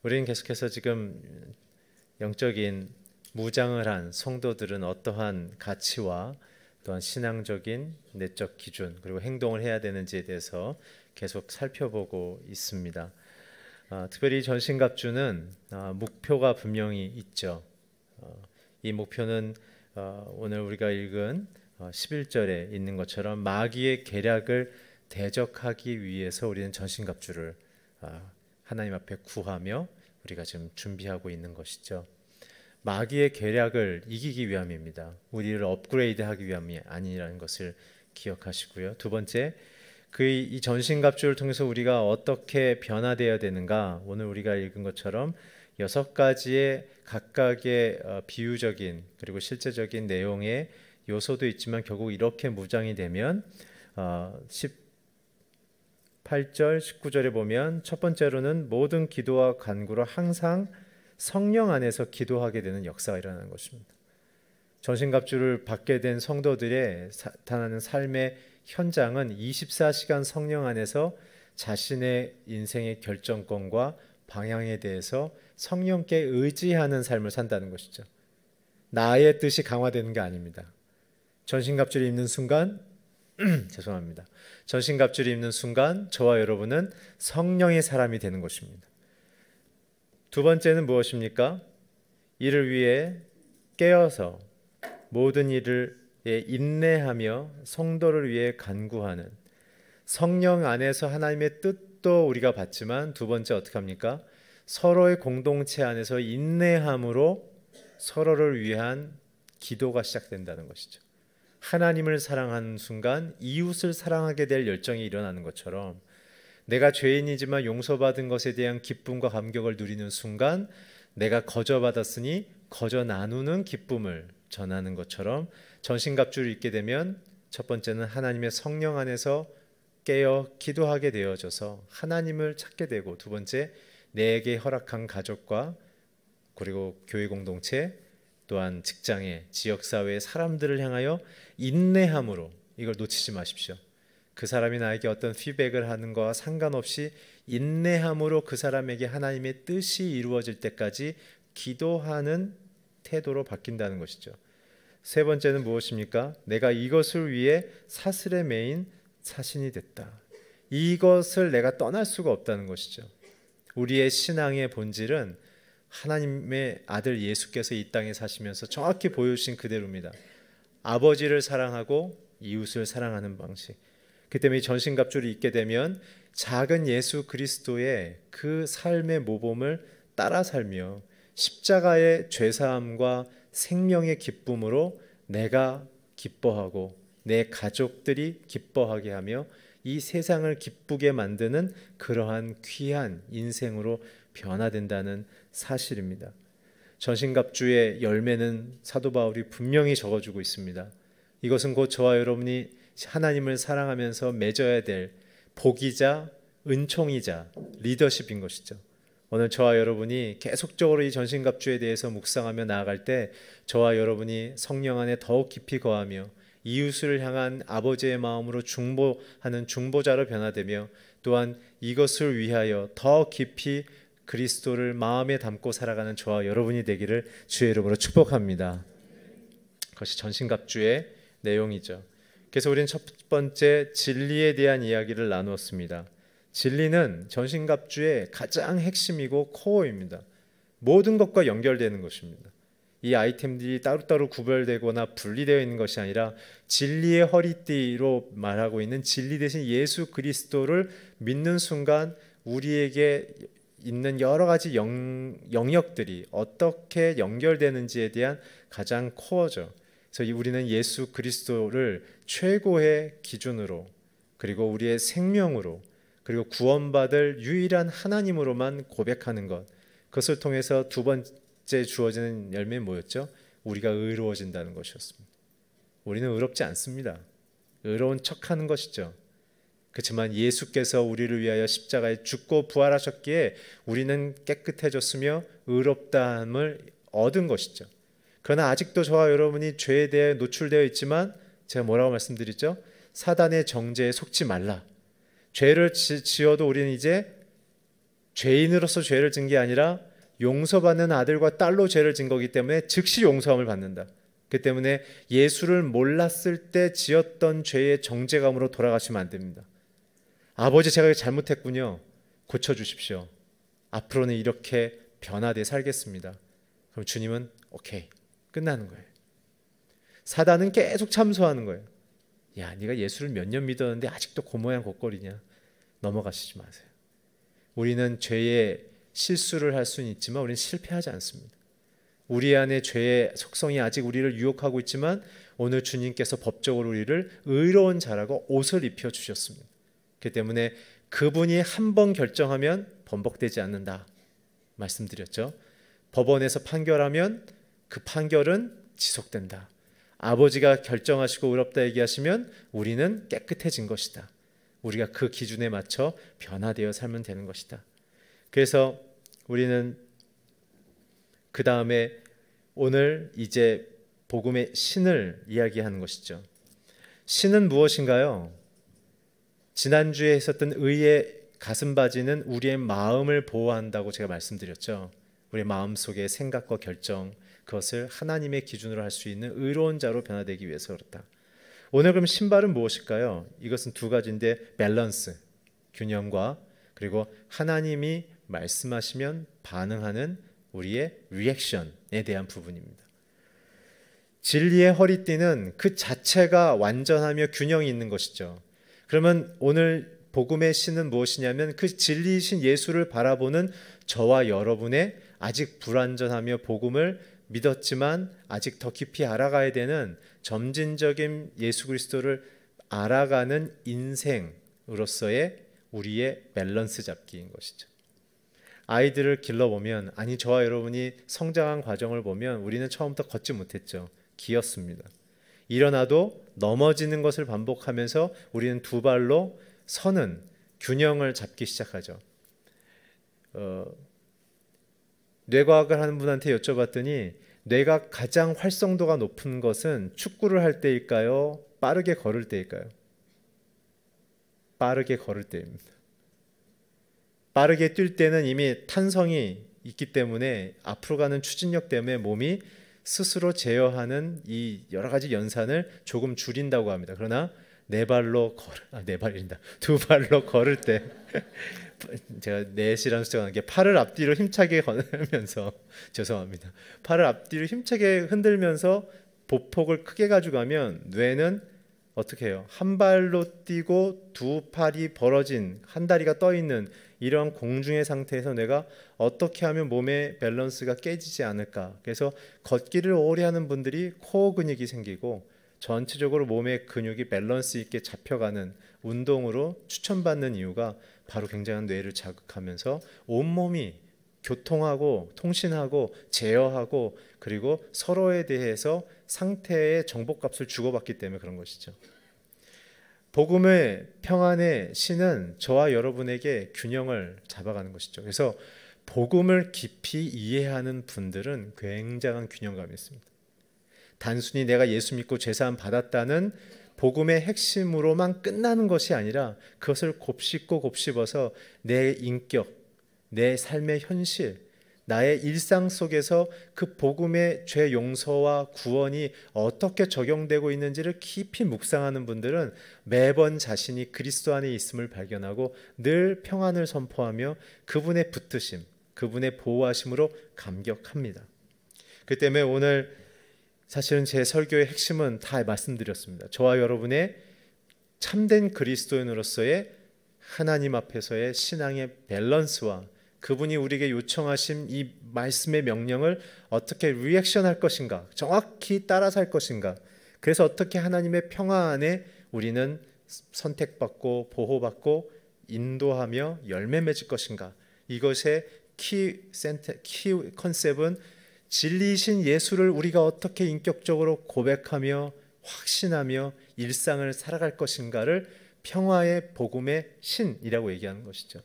우리는 계속해서 지금 영적인 무장을 한 성도들은 어떠한 가치와 또한 신앙적인 내적 기준 그리고 행동을 해야 되는지에 대해서 계속 살펴보고 있습니다. 특별히 전신갑주는 목표가 분명히 있죠. 이 목표는 오늘 우리가 읽은 11절에 있는 것처럼 마귀의 계략을 대적하기 위해서 우리는 전신갑주를 하나님 앞에 구하며 우리가 지금 준비하고 있는 것이죠. 마귀의 계략을 이기기 위함입니다. 우리를 업그레이드하기 위함이 아니라는 것을 기억하시고요. 두 번째, 이 전신갑주를 통해서 우리가 어떻게 변화되어야 되는가? 오늘 우리가 읽은 것처럼 6가지의 각각의 비유적인 그리고 실제적인 내용의 요소도 있지만 결국 이렇게 무장이 되면 18절, 19절에 보면 첫 번째로는 모든 기도와 간구로 항상 성령 안에서 기도하게 되는 역사가 일어나는 것입니다. 전신갑주를 받게 된 성도들의 나타나는 삶의 현장은 24시간 성령 안에서 자신의 인생의 결정권과 방향에 대해서 성령께 의지하는 삶을 산다는 것이죠. 나의 뜻이 강화되는 게 아닙니다. 전신갑주를 입는 순간 죄송합니다. 전신갑주를 입는 순간 저와 여러분은 성령의 사람이 되는 것입니다. 두 번째는 무엇입니까? 이를 위해 깨어서 모든 일을 인내하며 성도를 위해 간구하는 성령 안에서 하나님의 뜻도 우리가 받지만 두 번째 어떻게 합니까? 서로의 공동체 안에서 인내함으로 서로를 위한 기도가 시작된다는 것이죠. 하나님을 사랑하는 순간 이웃을 사랑하게 될 열정이 일어나는 것처럼 내가 죄인이지만 용서받은 것에 대한 기쁨과 감격을 누리는 순간 내가 거저받았으니 거저 나누는 기쁨을 전하는 것처럼 전신갑주를 입게 되면 첫 번째는 하나님의 성령 안에서 깨어 기도하게 되어져서 하나님을 찾게 되고 두 번째 내게 허락한 가족과 그리고 교회 공동체 또한 직장의 지역사회의 사람들을 향하여 인내함으로 이걸 놓치지 마십시오. 그 사람이 나에게 어떤 피드백을 하는 것과 상관없이 인내함으로 그 사람에게 하나님의 뜻이 이루어질 때까지 기도하는 태도로 바뀐다는 것이죠. 세 번째는 무엇입니까? 내가 이것을 위해 사슬에 매인 사신이 됐다. 이것을 내가 떠날 수가 없다는 것이죠. 우리의 신앙의 본질은 하나님의 아들 예수께서 이 땅에 사시면서 정확히 보여주신 그대로입니다. 아버지를 사랑하고 이웃을 사랑하는 방식. 그 때문에 전신갑주를 입게 되면 작은 예수 그리스도의 그 삶의 모범을 따라 살며 십자가의 죄사함과 생명의 기쁨으로 내가 기뻐하고 내 가족들이 기뻐하게 하며 이 세상을 기쁘게 만드는 그러한 귀한 인생으로 변화된다는 사실입니다. 전신갑주의 열매는 사도 바울이 분명히 적어주고 있습니다. 이것은 곧 저와 여러분이 하나님을 사랑하면서 맺어야 될 복이자 은총이자 리더십인 것이죠. 오늘 저와 여러분이 계속적으로 이 전신갑주에 대해서 묵상하며 나아갈 때 저와 여러분이 성령 안에 더욱 깊이 거하며 이웃을 향한 아버지의 마음으로 중보하는 중보자로 변화되며 또한 이것을 위하여 더 깊이 그리스도를 마음에 담고 살아가는 저와 여러분이 되기를 주의 이름으로 축복합니다. 그것이 전신갑주의 내용이죠. 그래서 우리는 첫 번째 진리에 대한 이야기를 나누었습니다. 진리는 전신갑주의 가장 핵심이고 코어입니다. 모든 것과 연결되는 것입니다. 이 아이템들이 따로따로 구별되거나 분리되어 있는 것이 아니라 진리의 허리띠로 말하고 있는 진리 대신 예수 그리스도를 믿는 순간 우리에게 있는 여러 가지 영역들이 어떻게 연결되는지에 대한 가장 코어죠. 그래서 우리는 예수 그리스도를 최고의 기준으로 그리고 우리의 생명으로 그리고 구원받을 유일한 하나님으로만 고백하는 것, 그것을 통해서 두 번째 주어지는 열매는 뭐였죠? 우리가 의로워진다는 것이었습니다. 우리는 의롭지 않습니다. 의로운 척하는 것이죠. 그렇지만 예수께서 우리를 위하여 십자가에 죽고 부활하셨기에 우리는 깨끗해졌으며 의롭다함을 얻은 것이죠. 그러나 아직도 저와 여러분이 죄에 대해 노출되어 있지만 제가 뭐라고 말씀드리죠? 사단의 정죄에 속지 말라. 죄를 지어도 우리는 이제 죄인으로서 죄를 진 게 아니라 용서받는 아들과 딸로 죄를 진 거기 때문에 즉시 용서함을 받는다. 그 때문에 예수를 몰랐을 때 지었던 죄의 정죄감으로 돌아가시면 안 됩니다. 아버지, 제가 잘못했군요. 고쳐주십시오. 앞으로는 이렇게 변화되어 살겠습니다. 그럼 주님은 오케이, 끝나는 거예요. 사단은 계속 참소하는 거예요. 야, 네가 예수를 몇 년 믿었는데 아직도 그 모양 곱거리냐. 넘어가시지 마세요. 우리는 죄의 실수를 할 수는 있지만 우리는 실패하지 않습니다. 우리 안에 죄의 속성이 아직 우리를 유혹하고 있지만 오늘 주님께서 법적으로 우리를 의로운 자라고 옷을 입혀주셨습니다. 그렇기 때문에 그분이 한 번 결정하면 번복되지 않는다 말씀드렸죠. 법원에서 판결하면 그 판결은 지속된다. 아버지가 결정하시고 의롭다 얘기하시면 우리는 깨끗해진 것이다. 우리가 그 기준에 맞춰 변화되어 살면 되는 것이다. 그래서 우리는 그 다음에 오늘 이제 복음의 신을 이야기하는 것이죠. 신은 무엇인가요? 지난주에 했었던 의의 가슴바지는 우리의 마음을 보호한다고 제가 말씀드렸죠. 우리의 마음속의 생각과 결정, 그것을 하나님의 기준으로 할 수 있는 의로운 자로 변화되기 위해서 그렇다. 오늘 그럼 신발은 무엇일까요? 이것은 두 가지인데 밸런스, 균형과 그리고 하나님이 말씀하시면 반응하는 우리의 리액션에 대한 부분입니다. 진리의 허리띠는 그 자체가 완전하며 균형이 있는 것이죠. 그러면 오늘 복음의 신은 무엇이냐면 그 진리이신 예수를 바라보는 저와 여러분의 아직 불완전하며 복음을 믿었지만 아직 더 깊이 알아가야 되는 점진적인 예수 그리스도를 알아가는 인생으로서의 우리의 밸런스 잡기인 것이죠. 아이들을 길러보면, 아니 저와 여러분이 성장한 과정을 보면 우리는 처음부터 걷지 못했죠. 기었습니다. 일어나도 넘어지는 것을 반복하면서 우리는 두 발로 서는 균형을 잡기 시작하죠. 뇌과학을 하는 분한테 여쭤봤더니 뇌가 가장 활성도가 높은 것은 축구를 할 때일까요? 빠르게 걸을 때일까요? 빠르게 걸을 때입니다. 빠르게 뛸 때는 이미 탄성이 있기 때문에 앞으로 가는 추진력 때문에 몸이 스스로 제어하는 이 여러 가지 연산을 조금 줄인다고 합니다. 그러나 두 발로 걸을 때 제가 넷이라는 숫자가 나는 게 팔을 앞뒤로 힘차게 흔들면서 죄송합니다. 팔을 앞뒤로 힘차게 흔들면서 보폭을 크게 가져가면 뇌는 어떻게 해요? 한 발로 뛰고 두 팔이 벌어진 한 다리가 떠 있는 이런 공중의 상태에서 내가 어떻게 하면 몸의 밸런스가 깨지지 않을까. 그래서 걷기를 오래 하는 분들이 코어 근육이 생기고 전체적으로 몸의 근육이 밸런스 있게 잡혀가는 운동으로 추천받는 이유가 바로 굉장한 뇌를 자극하면서 온몸이 교통하고 통신하고 제어하고 그리고 서로에 대해서 상태의 정보값을 주고받기 때문에 그런 것이죠. 복음의 평안의 신은 저와 여러분에게 균형을 잡아가는 것이죠. 그래서 복음을 깊이 이해하는 분들은 굉장한 균형감이 있습니다. 단순히 내가 예수 믿고 죄사함 받았다는 복음의 핵심으로만 끝나는 것이 아니라 그것을 곱씹고 곱씹어서 내 인격, 내 삶의 현실, 나의 일상 속에서 그 복음의 죄 용서와 구원이 어떻게 적용되고 있는지를 깊이 묵상하는 분들은 매번 자신이 그리스도 안에 있음을 발견하고 늘 평안을 선포하며 그분의 붙드심, 그분의 보호하심으로 감격합니다. 그 때문에 오늘 사실은 제 설교의 핵심은 다 말씀드렸습니다. 저와 여러분의 참된 그리스도인으로서의 하나님 앞에서의 신앙의 밸런스와 그분이 우리에게 요청하신 이 말씀의 명령을 어떻게 리액션할 것인가, 정확히 따라 살 것인가, 그래서 어떻게 하나님의 평화 안에 우리는 선택받고 보호받고 인도하며 열매 맺을 것인가. 이것의 키 컨셉은 진리이신 예수를 우리가 어떻게 인격적으로 고백하며 확신하며 일상을 살아갈 것인가를 평화의 복음의 신이라고 얘기하는 것이죠.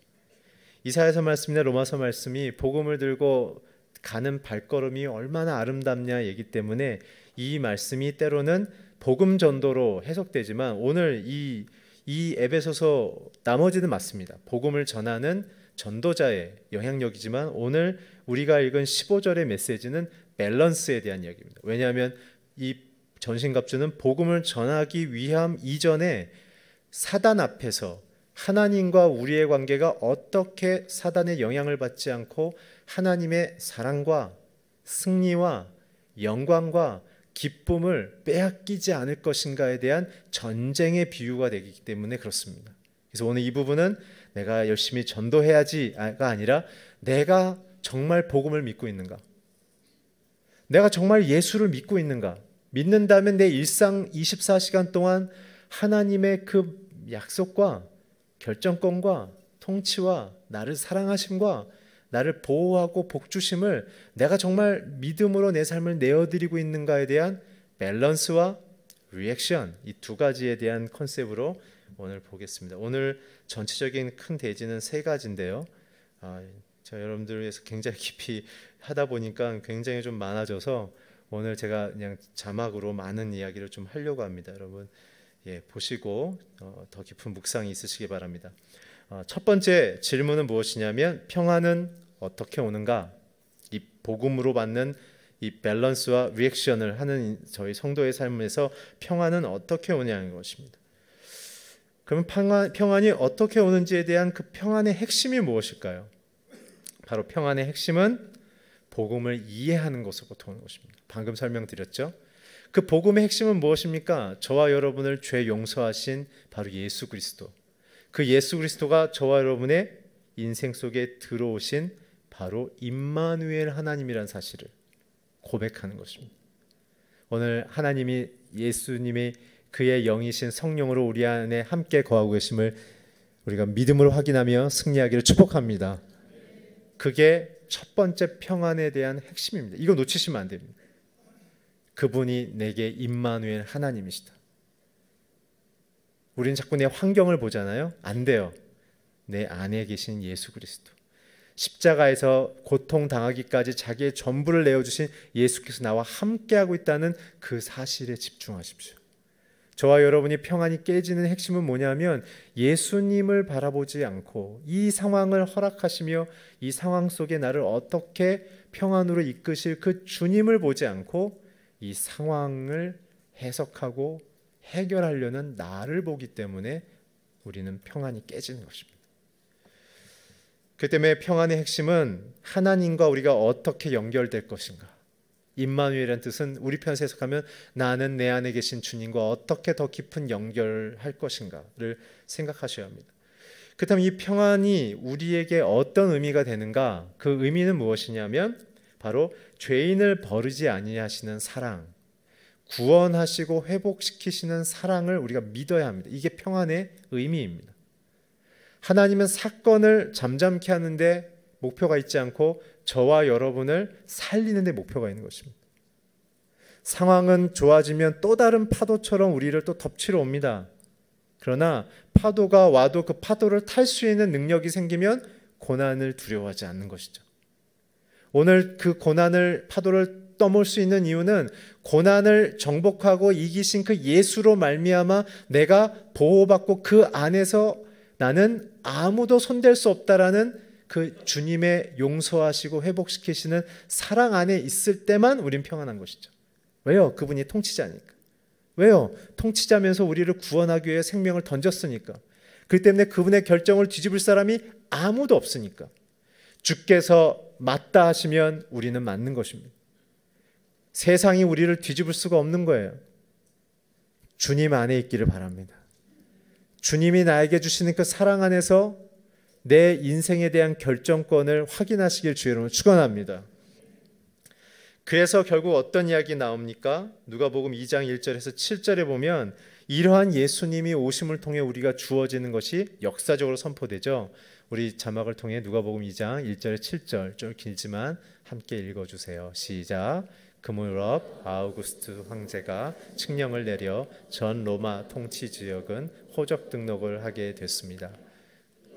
이사야서 말씀이나 로마서 말씀이 복음을 들고 가는 발걸음이 얼마나 아름답냐 얘기 때문에 이 말씀이 때로는 복음 전도로 해석되지만 오늘 이 에베소서 나머지는 맞습니다. 복음을 전하는 전도자의 영향력이지만 오늘 우리가 읽은 15절의 메시지는 밸런스에 대한 이야기입니다. 왜냐하면 이 전신갑주는 복음을 전하기 위함 이전에 사단 앞에서 하나님과 우리의 관계가 어떻게 사단의 영향을 받지 않고 하나님의 사랑과 승리와 영광과 기쁨을 빼앗기지 않을 것인가에 대한 전쟁의 비유가 되기 때문에 그렇습니다. 그래서 오늘 이 부분은 내가 열심히 전도해야지가 아니라 내가 정말 복음을 믿고 있는가? 내가 정말 예수를 믿고 있는가? 믿는다면 내 일상 24시간 동안 하나님의 그 약속과 결정권과 통치와 나를 사랑하심과 나를 보호하고 복주심을 내가 정말 믿음으로 내 삶을 내어드리고 있는가에 대한 밸런스와 리액션, 이 두 가지에 대한 컨셉으로 오늘 보겠습니다. 오늘 전체적인 큰 대지는 세 가지인데요. 제가 여러분들을 위해서 굉장히 깊이 하다 보니까 굉장히 좀 많아져서 오늘 제가 그냥 자막으로 많은 이야기를 좀 하려고 합니다. 여러분 보시고 더 깊은 묵상이 있으시기 바랍니다. 첫 번째 질문은 무엇이냐면 평안은 어떻게 오는가? 이 복음으로 받는 이 밸런스와 리액션을 하는 저희 성도의 삶에서 평안은 어떻게 오냐는 것입니다. 그러면 평안이 어떻게 오는지에 대한 그 평안의 핵심이 무엇일까요? 바로 평안의 핵심은 복음을 이해하는 것으로부터 오는 것입니다. 방금 설명드렸죠. 그 복음의 핵심은 무엇입니까? 저와 여러분을 죄 용서하신 바로 예수 그리스도. 그 예수 그리스도가 저와 여러분의 인생 속에 들어오신 바로 임마누엘 하나님이라는 사실을 고백하는 것입니다. 오늘 하나님이 예수님이 그의 영이신 성령으로 우리 안에 함께 거하고 계심을 우리가 믿음으로 확인하며 승리하기를 축복합니다. 그게 첫 번째 평안에 대한 핵심입니다. 이거 놓치시면 안 됩니다. 그분이 내게 임마누엘 하나님이시다. 우리는 자꾸 내 환경을 보잖아요. 안 돼요. 내 안에 계신 예수 그리스도. 십자가에서 고통당하기까지 자기의 전부를 내어주신 예수께서 나와 함께하고 있다는 그 사실에 집중하십시오. 저와 여러분이 평안이 깨지는 핵심은 뭐냐면 예수님을 바라보지 않고 이 상황을 허락하시며 이 상황 속에 나를 어떻게 평안으로 이끄실 그 주님을 보지 않고 이 상황을 해석하고 해결하려는 나를 보기 때문에 우리는 평안이 깨지는 것입니다. 그 때문에 평안의 핵심은 하나님과 우리가 어떻게 연결될 것인가. 임마누엘이라는 뜻은 우리 편에서 해석하면 나는 내 안에 계신 주님과 어떻게 더 깊은 연결할 것인가를 생각하셔야 합니다. 그렇다면 이 평안이 우리에게 어떤 의미가 되는가? 그 의미는 무엇이냐면 바로 죄인을 버리지 아니하시는 사랑, 구원하시고 회복시키시는 사랑을 우리가 믿어야 합니다. 이게 평안의 의미입니다. 하나님은 사건을 잠잠케 하는데 목표가 있지 않고 저와 여러분을 살리는 데 목표가 있는 것입니다. 상황은 좋아지면 또 다른 파도처럼 우리를 또 덮치러 옵니다. 그러나 파도가 와도 그 파도를 탈 수 있는 능력이 생기면 고난을 두려워하지 않는 것이죠. 오늘 그 고난을 파도를 떠몰 수 있는 이유는 고난을 정복하고 이기신 그 예수로 말미암아 내가 보호받고 그 안에서 나는 아무도 손댈 수 없다라는 그 주님의 용서하시고 회복시키시는 사랑 안에 있을 때만 우린 평안한 것이죠. 왜요? 그분이 통치자니까. 왜요? 통치자면서 우리를 구원하기 위해 생명을 던졌으니까. 그 때문에 그분의 결정을 뒤집을 사람이 아무도 없으니까. 주께서 맞다 하시면 우리는 맞는 것입니다. 세상이 우리를 뒤집을 수가 없는 거예요. 주님 안에 있기를 바랍니다. 주님이 나에게 주시는 그 사랑 안에서 내 인생에 대한 결정권을 확인하시길 주의 이름으로 축원합니다. 그래서 결국 어떤 이야기 나옵니까? 누가복음 2장 1절에서 7절에 보면 이러한 예수님이 오심을 통해 우리가 주어지는 것이 역사적으로 선포되죠. 우리 자막을 통해 누가복음 2장 1절 7절 좀 길지만 함께 읽어주세요. 시작. 그 무렵 아우구스투 황제가 칙령을 내려 전 로마 통치 지역은 호적 등록을 하게 됐습니다.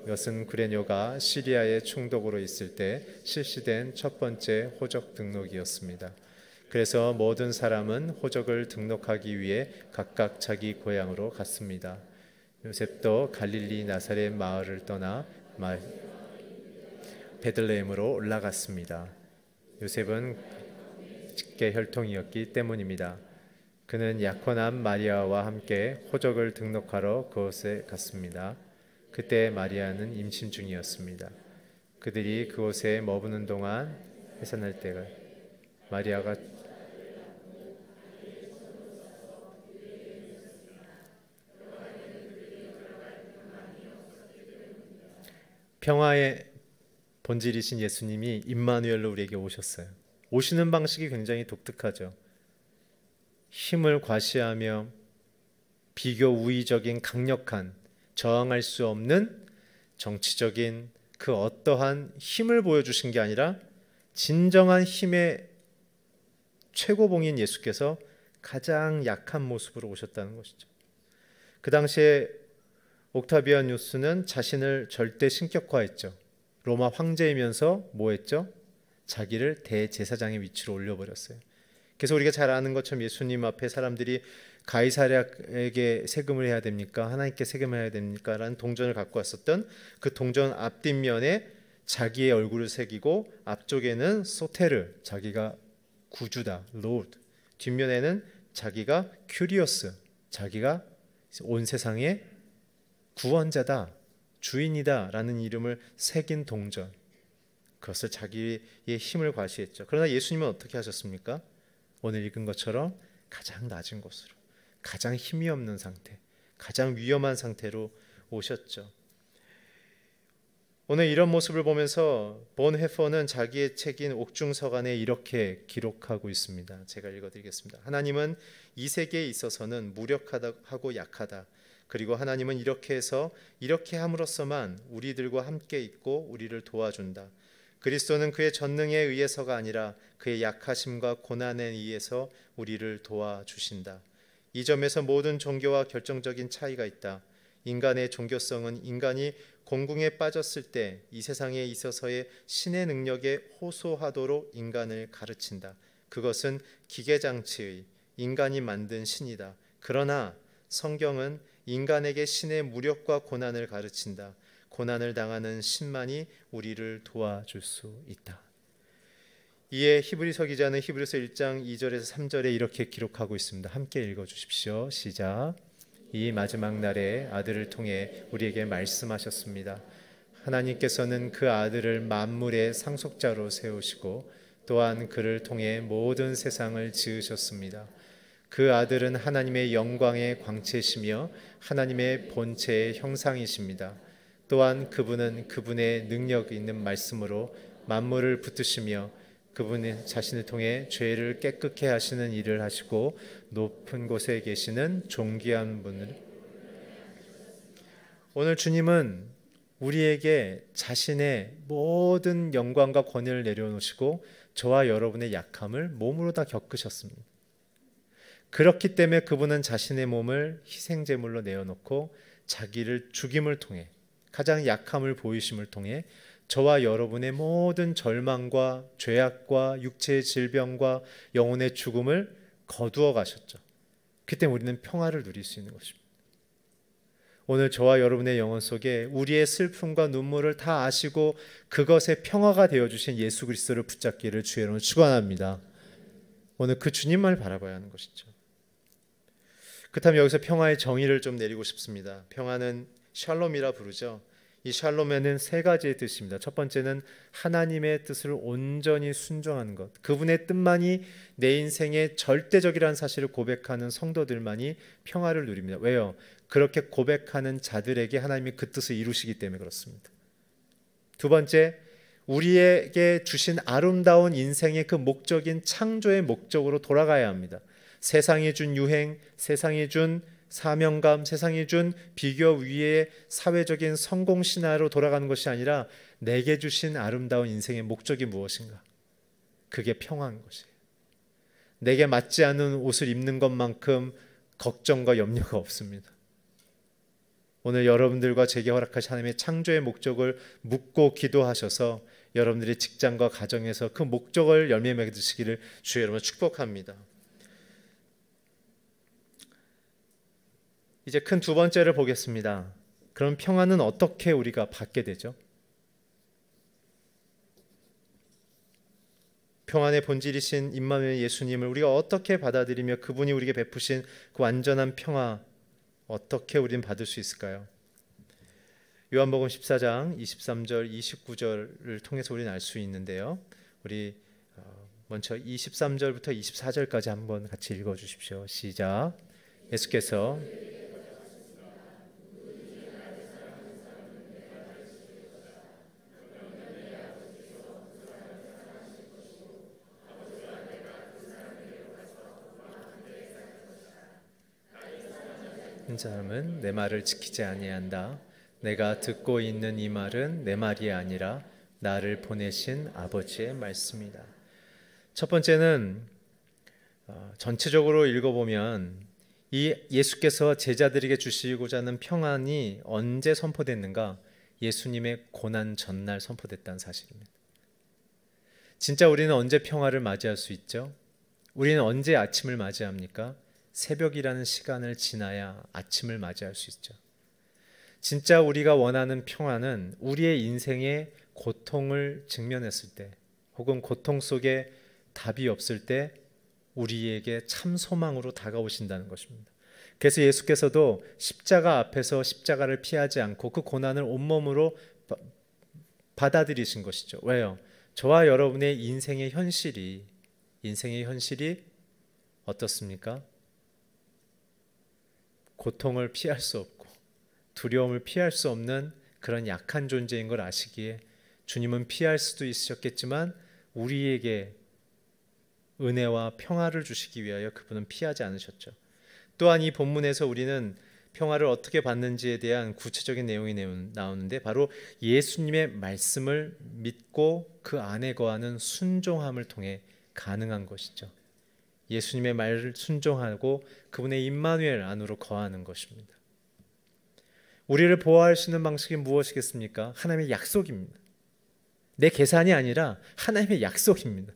이것은 구레뇨가 시리아의 총독으로 있을 때 실시된 첫 번째 호적 등록이었습니다. 그래서 모든 사람은 호적을 등록하기 위해 각각 자기 고향으로 갔습니다. 요셉도 갈릴리 나사렛 마을을 떠나 베들레헴으로 올라갔습니다. 요셉은 직계 혈통이었기 때문입니다. 그는 약혼한 마리아와 함께 호적을 등록하러 그곳에 갔습니다. 그때 마리아는 임신 중이었습니다. 그들이 그곳에 머무는 동안 해산할 때가 마리아가 평화의 본질이신 예수님이 임마누엘로 우리에게 오셨어요. 오시는 방식이 굉장히 독특하죠. 힘을 과시하며 비교 우위적인 강력한 저항할 수 없는 정치적인 그 어떠한 힘을 보여주신 게 아니라 진정한 힘의 최고봉인 예수께서 가장 약한 모습으로 오셨다는 것이죠. 그 당시에 옥타비아누스는 자신을 절대 신격화했죠. 로마 황제이면서 뭐 했죠? 자기를 대제사장의 위치로 올려버렸어요. 그래서 우리가 잘 아는 것처럼 예수님 앞에 사람들이 가이사랴에게 세금을 해야 됩니까? 하나님께 세금을 해야 됩니까? 라는 동전을 갖고 왔었던 그 동전 앞뒷면에 자기의 얼굴을 새기고 앞쪽에는 소테르, 자기가 구주다, 로드, 뒷면에는 자기가 큐리오스, 자기가 온 세상의 구원자다, 주인이다 라는 이름을 새긴 동전, 그것을 자기의 힘을 과시했죠. 그러나 예수님은 어떻게 하셨습니까? 오늘 읽은 것처럼 가장 낮은 곳으로, 가장 힘이 없는 상태, 가장 위험한 상태로 오셨죠. 오늘 이런 모습을 보면서 본헤퍼는 자기의 책인 옥중서간에 이렇게 기록하고 있습니다. 제가 읽어드리겠습니다. 하나님은 이 세계에 있어서는 무력하고 약하다. 그리고 하나님은 이렇게 해서 이렇게 함으로써만 우리들과 함께 있고 우리를 도와준다. 그리스도는 그의 전능에 의해서가 아니라 그의 약하심과 고난에 의해서 우리를 도와주신다. 이 점에서 모든 종교와 결정적인 차이가 있다. 인간의 종교성은 인간이 공궁에 빠졌을 때 이 세상에 있어서의 신의 능력에 호소하도록 인간을 가르친다. 그것은 기계장치의 인간이 만든 신이다. 그러나 성경은 인간에게 신의 무력과 고난을 가르친다. 고난을 당하는 신만이 우리를 도와줄 수 있다. 이에 히브리서 기자는 히브리서 1장 2절에서 3절에 이렇게 기록하고 있습니다. 함께 읽어주십시오. 시작. 이 마지막 날에 아들을 통해 우리에게 말씀하셨습니다. 하나님께서는 그 아들을 만물의 상속자로 세우시고 또한 그를 통해 모든 세상을 지으셨습니다. 그 아들은 하나님의 영광의 광채시며 하나님의 본체의 형상이십니다. 또한 그분은 그분의 능력 있는 말씀으로 만물을 붙드시며 그분의 자신을 통해 죄를 깨끗게 하시는 일을 하시고 높은 곳에 계시는 존귀한 분을 오늘 주님은 우리에게 자신의 모든 영광과 권위를 내려놓으시고 저와 여러분의 약함을 몸으로 다 겪으셨습니다. 그렇기 때문에 그분은 자신의 몸을 희생제물로 내어놓고 자기를 죽임을 통해 가장 약함을 보이심을 통해 저와 여러분의 모든 절망과 죄악과 육체의 질병과 영혼의 죽음을 거두어 가셨죠. 그때 우리는 평화를 누릴 수 있는 것입니다. 오늘 저와 여러분의 영혼 속에 우리의 슬픔과 눈물을 다 아시고 그것의 평화가 되어주신 예수 그리스도를 붙잡기를 주의 이름으로 축원합니다. 오늘 그 주님만을 바라봐야 하는 것이죠. 그렇다면 여기서 평화의 정의를 좀 내리고 싶습니다. 평화는 샬롬이라 부르죠. 이 샬롬에는 세 가지의 뜻입니다. 첫 번째는 하나님의 뜻을 온전히 순종하는 것. 그분의 뜻만이 내 인생의 절대적이라는 사실을 고백하는 성도들만이 평화를 누립니다. 왜요? 그렇게 고백하는 자들에게 하나님이 그 뜻을 이루시기 때문에 그렇습니다. 두 번째, 우리에게 주신 아름다운 인생의 그 목적인 창조의 목적으로 돌아가야 합니다. 세상이 준 유행, 세상이 준 사명감, 세상이 준 비교 위의 사회적인 성공 신화로 돌아가는 것이 아니라 내게 주신 아름다운 인생의 목적이 무엇인가? 그게 평화인 것이에요. 내게 맞지 않는 옷을 입는 것만큼 걱정과 염려가 없습니다. 오늘 여러분들과 제게 허락하신 하나님의 창조의 목적을 묻고 기도하셔서 여러분들의 직장과 가정에서 그 목적을 열매 맺으시기를 주의 이름으로 축복합니다. 이제 큰 두 번째를 보겠습니다. 그럼 평화는 어떻게 우리가 받게 되죠? 평안의 본질이신 임마누엘 예수님을 우리가 어떻게 받아들이며 그분이 우리에게 베푸신 그 완전한 평화 어떻게 우리는 받을 수 있을까요? 요한복음 14장 23절 29절을 통해서 우리는 알 수 있는데요. 우리 먼저 23절부터 24절까지 한번 같이 읽어 주십시오. 시작. 예수께서 한 사람은 내 말을 지키지 아니한다. 내가 듣고 있는 이 말은 내 말이 아니라 나를 보내신 아버지의 말씀이다. 첫 번째는 전체적으로 읽어보면 이 예수께서 제자들에게 주시고자 하는 평안이 언제 선포됐는가? 예수님의 고난 전날 선포됐다는 사실입니다. 진짜 우리는 언제 평화를 맞이할 수 있죠? 우리는 언제 아침을 맞이합니까? 새벽이라는 시간을 지나야 아침을 맞이할 수 있죠. 진짜 우리가 원하는 평화는 우리의 인생의 고통을 직면했을 때 혹은 고통 속에 답이 없을 때 우리에게 참 소망으로 다가오신다는 것입니다. 그래서 예수께서도 십자가 앞에서 십자가를 피하지 않고 그 고난을 온몸으로 받아들이신 것이죠. 왜요? 저와 여러분의 인생의 현실이 어떻습니까? 고통을 피할 수 없고 두려움을 피할 수 없는 그런 약한 존재인 걸 아시기에 주님은 피할 수도 있으셨겠지만 우리에게 은혜와 평화를 주시기 위하여 그분은 피하지 않으셨죠. 또한 이 본문에서 우리는 평화를 어떻게 받는지에 대한 구체적인 내용이 나오는데 바로 예수님의 말씀을 믿고 그 안에 거하는 순종함을 통해 가능한 것이죠. 예수님의 말을 순종하고 그분의 임마누엘 안으로 거하는 것입니다. 우리를 보호하시는 방식이 무엇이겠습니까? 하나님의 약속입니다. 내 계산이 아니라 하나님의 약속입니다.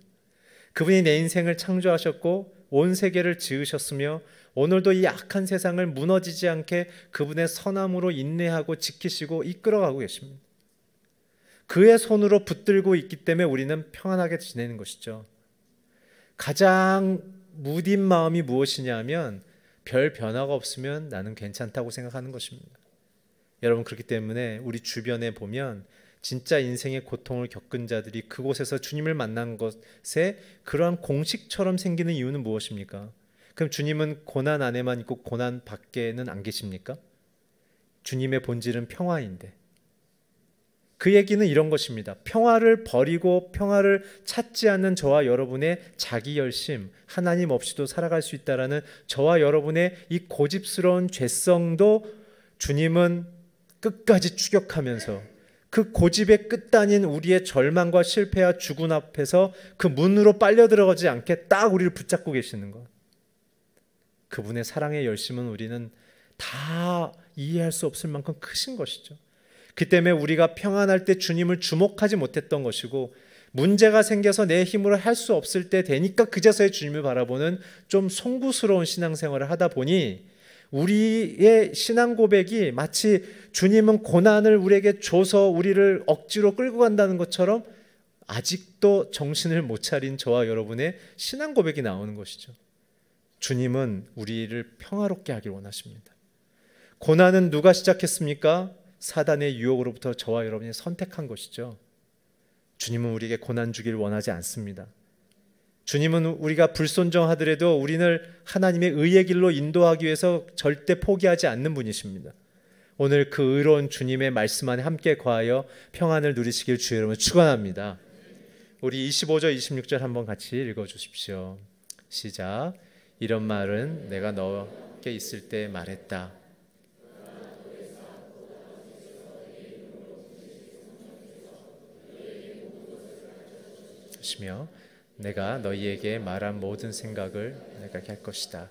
그분이 내 인생을 창조하셨고 온 세계를 지으셨으며 오늘도 이 악한 세상을 무너지지 않게 그분의 선함으로 인내하고 지키시고 이끌어가고 계십니다. 그의 손으로 붙들고 있기 때문에 우리는 평안하게 지내는 것이죠. 가장 무딘 마음이 무엇이냐 하면 별 변화가 없으면 나는 괜찮다고 생각하는 것입니다. 여러분, 그렇기 때문에 우리 주변에 보면 진짜 인생의 고통을 겪은 자들이 그곳에서 주님을 만난 것에 그러한 공식처럼 생기는 이유는 무엇입니까? 그럼 주님은 고난 안에만 있고 고난 밖에는 안 계십니까? 주님의 본질은 평화인데 그 얘기는 이런 것입니다. 평화를 버리고 평화를 찾지 않는 저와 여러분의 자기 열심, 하나님 없이도 살아갈 수 있다라는 저와 여러분의 이 고집스러운 죄성도 주님은 끝까지 추격하면서 그 고집의 끝단인 우리의 절망과 실패와 죽음 앞에서 그 문으로 빨려 들어가지 않게 딱 우리를 붙잡고 계시는 것. 그분의 사랑의 열심은 우리는 다 이해할 수 없을 만큼 크신 것이죠. 그 때문에 우리가 평안할 때 주님을 주목하지 못했던 것이고 문제가 생겨서 내 힘으로 할 수 없을 때 되니까 그제서야 주님을 바라보는 좀 송구스러운 신앙생활을 하다 보니 우리의 신앙 고백이 마치 주님은 고난을 우리에게 줘서 우리를 억지로 끌고 간다는 것처럼 아직도 정신을 못 차린 저와 여러분의 신앙 고백이 나오는 것이죠. 주님은 우리를 평화롭게 하길 원하십니다. 고난은 누가 시작했습니까? 사단의 유혹으로부터 저와 여러분이 선택한 것이죠. 주님은 우리에게 고난 주길 원하지 않습니다. 주님은 우리가 불순종하더라도 우리를 하나님의 의의 길로 인도하기 위해서 절대 포기하지 않는 분이십니다. 오늘 그 의로운 주님의 말씀 안에 함께 거하여 평안을 누리시길 주의 이름으로 축원합니다. 우리 25절 26절 한번 같이 읽어주십시오. 시작. 이런 말은 내가 너께 있을 때 말했다. 시며 내가 너희에게 말한 모든 생각을 내가 할 것이다.